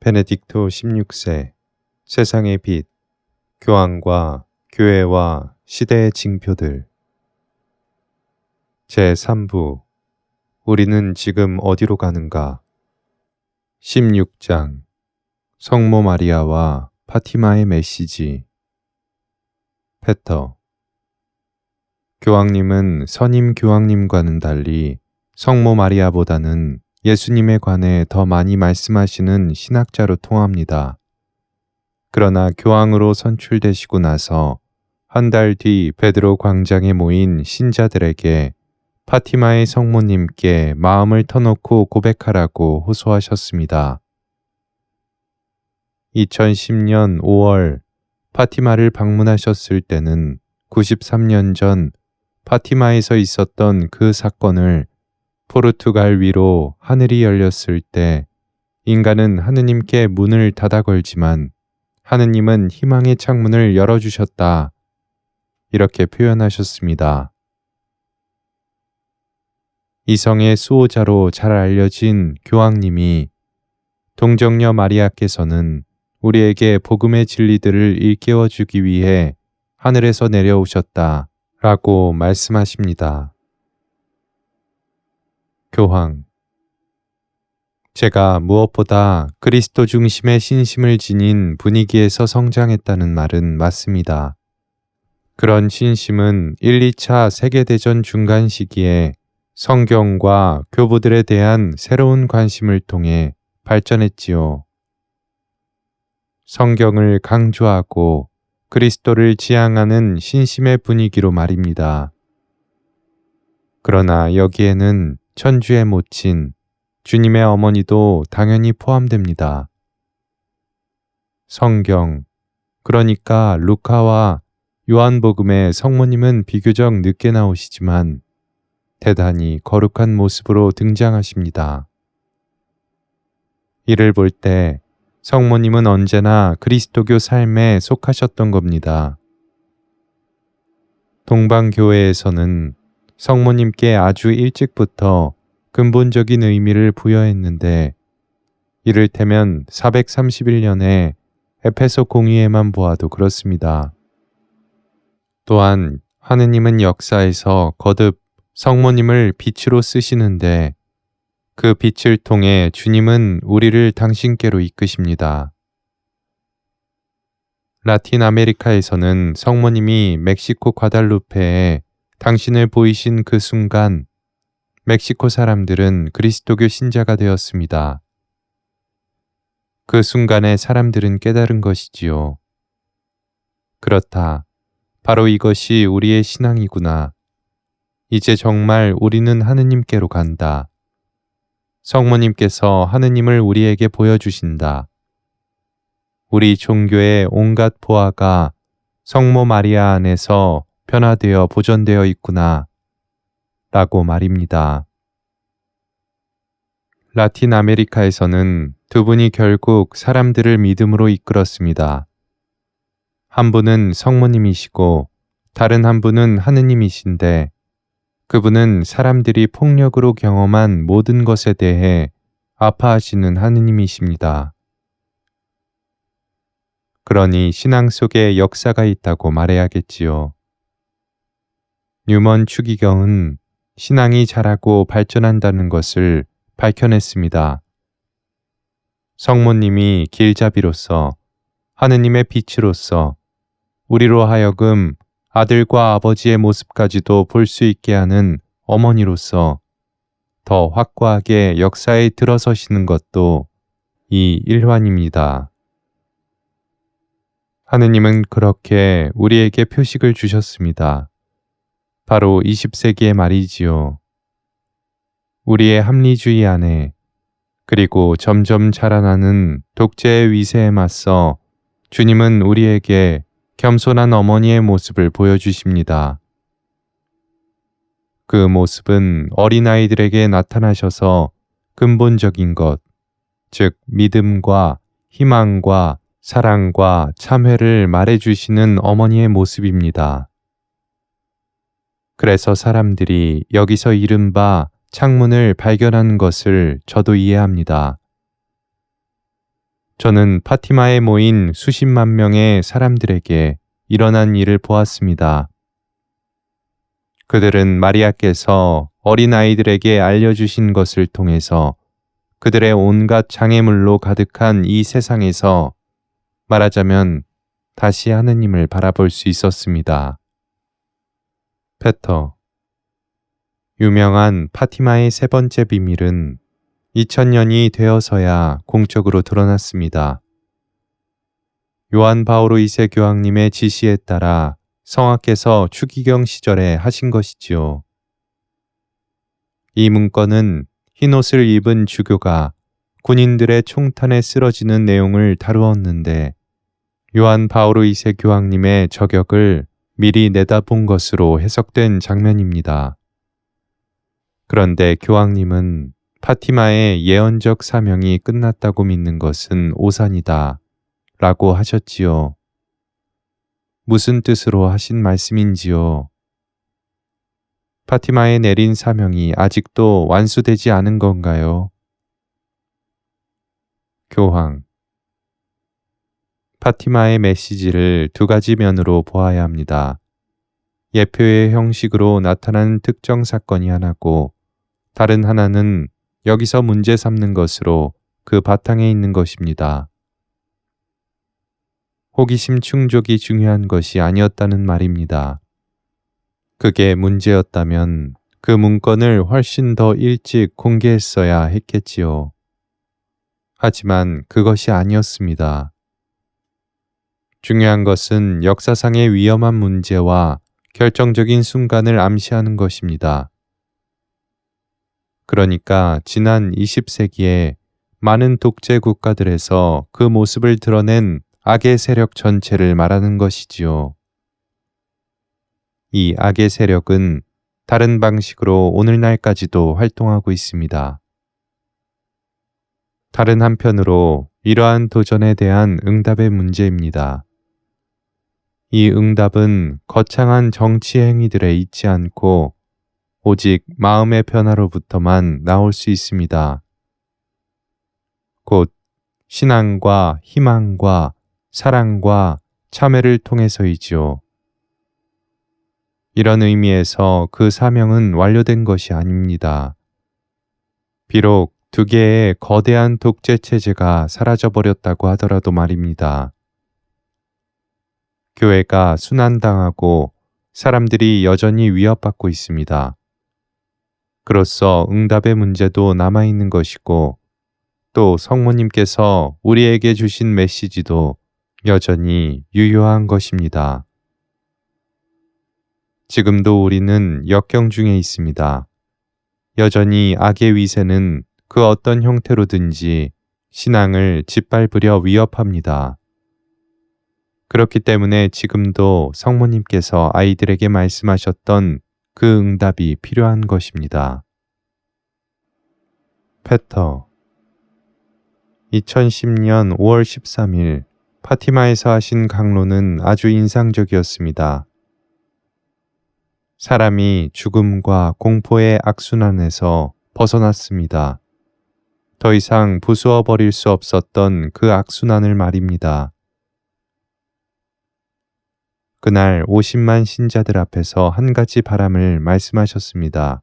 베네딕토 16세 세상의 빛, 교황과 교회와 시대의 징표들 제3부 우리는 지금 어디로 가는가? 16장 성모 마리아와 파티마의 메시지. 페터 교황님은 선임 교황님과는 달리 성모 마리아보다는 예수님에 관해 더 많이 말씀하시는 신학자로 통합니다. 그러나 교황으로 선출되시고 나서 한 달 뒤 베드로 광장에 모인 신자들에게 파티마의 성모님께 마음을 터놓고 고백하라고 호소하셨습니다. 2010년 5월 파티마를 방문하셨을 때는 93년 전 파티마에서 있었던 그 사건을 포르투갈 위로 하늘이 열렸을 때 인간은 하느님께 문을 닫아 걸지만 하느님은 희망의 창문을 열어주셨다. 이렇게 표현하셨습니다. 이성의 수호자로 잘 알려진 교황님이 동정녀 마리아께서는 우리에게 복음의 진리들을 일깨워 주기 위해 하늘에서 내려오셨다. 라고 말씀하십니다. 교황 제가 무엇보다 그리스도 중심의 신심을 지닌 분위기에서 성장했다는 말은 맞습니다. 그런 신심은 1, 2차 세계대전 중간 시기에 성경과 교부들에 대한 새로운 관심을 통해 발전했지요. 성경을 강조하고 그리스도를 지향하는 신심의 분위기로 말입니다. 그러나 여기에는 천주의 모친, 주님의 어머니도 당연히 포함됩니다. 성경, 그러니까 루카와 요한복음의 성모님은 비교적 늦게 나오시지만 대단히 거룩한 모습으로 등장하십니다. 이를 볼 때 성모님은 언제나 그리스도교 삶에 속하셨던 겁니다. 동방교회에서는 성모님께 아주 일찍부터 근본적인 의미를 부여했는데 이를테면 431년에 에페소 공의회만 보아도 그렇습니다. 또한 하느님은 역사에서 거듭 성모님을 빛으로 쓰시는데 그 빛을 통해 주님은 우리를 당신께로 이끄십니다. 라틴 아메리카에서는 성모님이 멕시코 과달루페에 당신을 보이신 그 순간 멕시코 사람들은 그리스도교 신자가 되었습니다. 그 순간에 사람들은 깨달은 것이지요. 그렇다. 바로 이것이 우리의 신앙이구나. 이제 정말 우리는 하느님께로 간다. 성모님께서 하느님을 우리에게 보여주신다. 우리 종교의 온갖 보화가 성모 마리아 안에서 변화되어 보존되어 있구나. 라고 말입니다. 라틴 아메리카에서는 두 분이 결국 사람들을 믿음으로 이끌었습니다. 한 분은 성모님이시고 다른 한 분은 하느님이신데 그분은 사람들이 폭력으로 경험한 모든 것에 대해 아파하시는 하느님이십니다. 그러니 신앙 속에 역사가 있다고 말해야겠지요. 뉴먼 추기경은 신앙이 자라고 발전한다는 것을 밝혀냈습니다. 성모님이 길잡이로서 하느님의 빛으로서 우리로 하여금 아들과 아버지의 모습까지도 볼 수 있게 하는 어머니로서 더 확고하게 역사에 들어서시는 것도 이 일환입니다. 하느님은 그렇게 우리에게 표식을 주셨습니다. 바로 20세기의 말이지요. 우리의 합리주의 안에 그리고 점점 자라나는 독재의 위세에 맞서 주님은 우리에게 겸손한 어머니의 모습을 보여주십니다. 그 모습은 어린아이들에게 나타나셔서 근본적인 것, 즉 믿음과 희망과 사랑과 참회를 말해주시는 어머니의 모습입니다. 그래서 사람들이 여기서 이른바 창문을 발견한 것을 저도 이해합니다. 저는 파티마에 모인 수십만 명의 사람들에게 일어난 일을 보았습니다. 그들은 마리아께서 어린아이들에게 알려주신 것을 통해서 그들의 온갖 장애물로 가득한 이 세상에서 말하자면 다시 하느님을 바라볼 수 있었습니다. 페터. 유명한 파티마의 세 번째 비밀은 2000년이 되어서야 공적으로 드러났습니다. 요한 바오로 2세 교황님의 지시에 따라 성하께서 추기경 시절에 하신 것이지요. 이 문건은 흰옷을 입은 주교가 군인들의 총탄에 쓰러지는 내용을 다루었는데 요한 바오로 2세 교황님의 저격을 미리 내다본 것으로 해석된 장면입니다. 그런데 교황님은 파티마의 예언적 사명이 끝났다고 믿는 것은 오산이다 라고 하셨지요. 무슨 뜻으로 하신 말씀인지요? 파티마에 내린 사명이 아직도 완수되지 않은 건가요? 교황. 파티마의 메시지를 두 가지 면으로 보아야 합니다. 예표의 형식으로 나타나는 특정 사건이 하나고 다른 하나는 여기서 문제 삼는 것으로 그 바탕에 있는 것입니다. 호기심 충족이 중요한 것이 아니었다는 말입니다. 그게 문제였다면 그 문건을 훨씬 더 일찍 공개했어야 했겠지요. 하지만 그것이 아니었습니다. 중요한 것은 역사상의 위험한 문제와 결정적인 순간을 암시하는 것입니다. 그러니까 지난 20세기에 많은 독재 국가들에서 그 모습을 드러낸 악의 세력 전체를 말하는 것이지요. 이 악의 세력은 다른 방식으로 오늘날까지도 활동하고 있습니다. 다른 한편으로 이러한 도전에 대한 응답의 문제입니다. 이 응답은 거창한 정치 행위들에 있지 않고 오직 마음의 변화로부터만 나올 수 있습니다. 곧 신앙과 희망과 사랑과 참회를 통해서이지요. 이런 의미에서 그 사명은 완료된 것이 아닙니다. 비록 두 개의 거대한 독재 체제가 사라져버렸다고 하더라도 말입니다. 교회가 순환당하고 사람들이 여전히 위협받고 있습니다. 그로써 응답의 문제도 남아있는 것이고 또 성모님께서 우리에게 주신 메시지도 여전히 유효한 것입니다. 지금도 우리는 역경 중에 있습니다. 여전히 악의 위세는 그 어떤 형태로든지 신앙을 짓밟으려 위협합니다. 그렇기 때문에 지금도 성모님께서 아이들에게 말씀하셨던 그 응답이 필요한 것입니다. 페터. 2010년 5월 13일 파티마에서 하신 강론은 아주 인상적이었습니다. 사람이 죽음과 공포의 악순환에서 벗어났습니다. 더 이상 부수어 버릴 수 없었던 그 악순환을 말입니다. 그날 50만 신자들 앞에서 한 가지 바람을 말씀하셨습니다.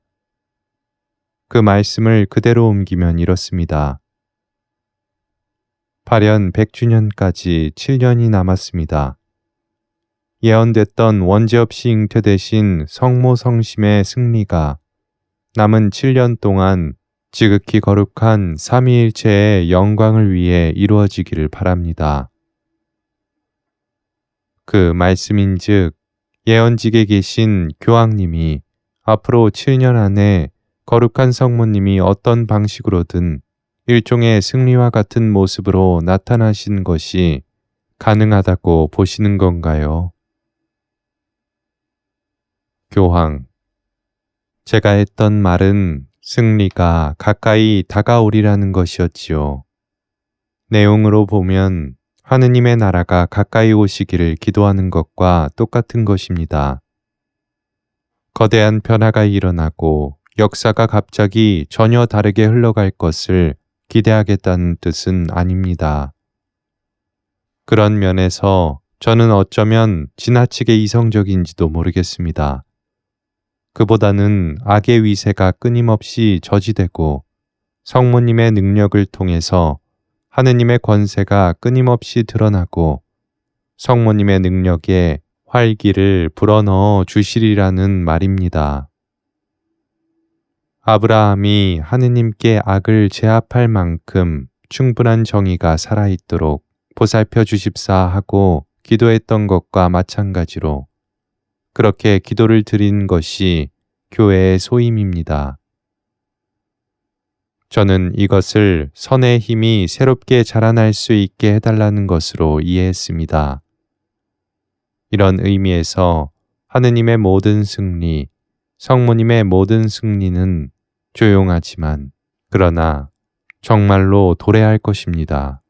그 말씀을 그대로 옮기면 이렇습니다. 발현 100주년까지 7년이 남았습니다. 예언됐던 원죄 없이 잉태되신 성모 성심의 승리가 남은 7년 동안 지극히 거룩한 삼위일체의 영광을 위해 이루어지기를 바랍니다. 그 말씀인즉 예언직에 계신 교황님이 앞으로 7년 안에 거룩한 성모님이 어떤 방식으로든 일종의 승리와 같은 모습으로 나타나신 것이 가능하다고 보시는 건가요? 교황. 제가 했던 말은 승리가 가까이 다가오리라는 것이었지요. 내용으로 보면 하느님의 나라가 가까이 오시기를 기도하는 것과 똑같은 것입니다. 거대한 변화가 일어나고 역사가 갑자기 전혀 다르게 흘러갈 것을 기대하겠다는 뜻은 아닙니다. 그런 면에서 저는 어쩌면 지나치게 이성적인지도 모르겠습니다. 그보다는 악의 위세가 끊임없이 저지되고 성모님의 능력을 통해서 하느님의 권세가 끊임없이 드러나고 성모님의 능력에 활기를 불어넣어 주시리라는 말입니다. 아브라함이 하느님께 악을 제압할 만큼 충분한 정의가 살아있도록 보살펴 주십사 하고 기도했던 것과 마찬가지로 그렇게 기도를 드린 것이 교회의 소임입니다. 저는 이것을 선의 힘이 새롭게 자라날 수 있게 해달라는 것으로 이해했습니다. 이런 의미에서 하느님의 모든 승리, 성모님의 모든 승리는 조용하지만 그러나 정말로 도래할 것입니다.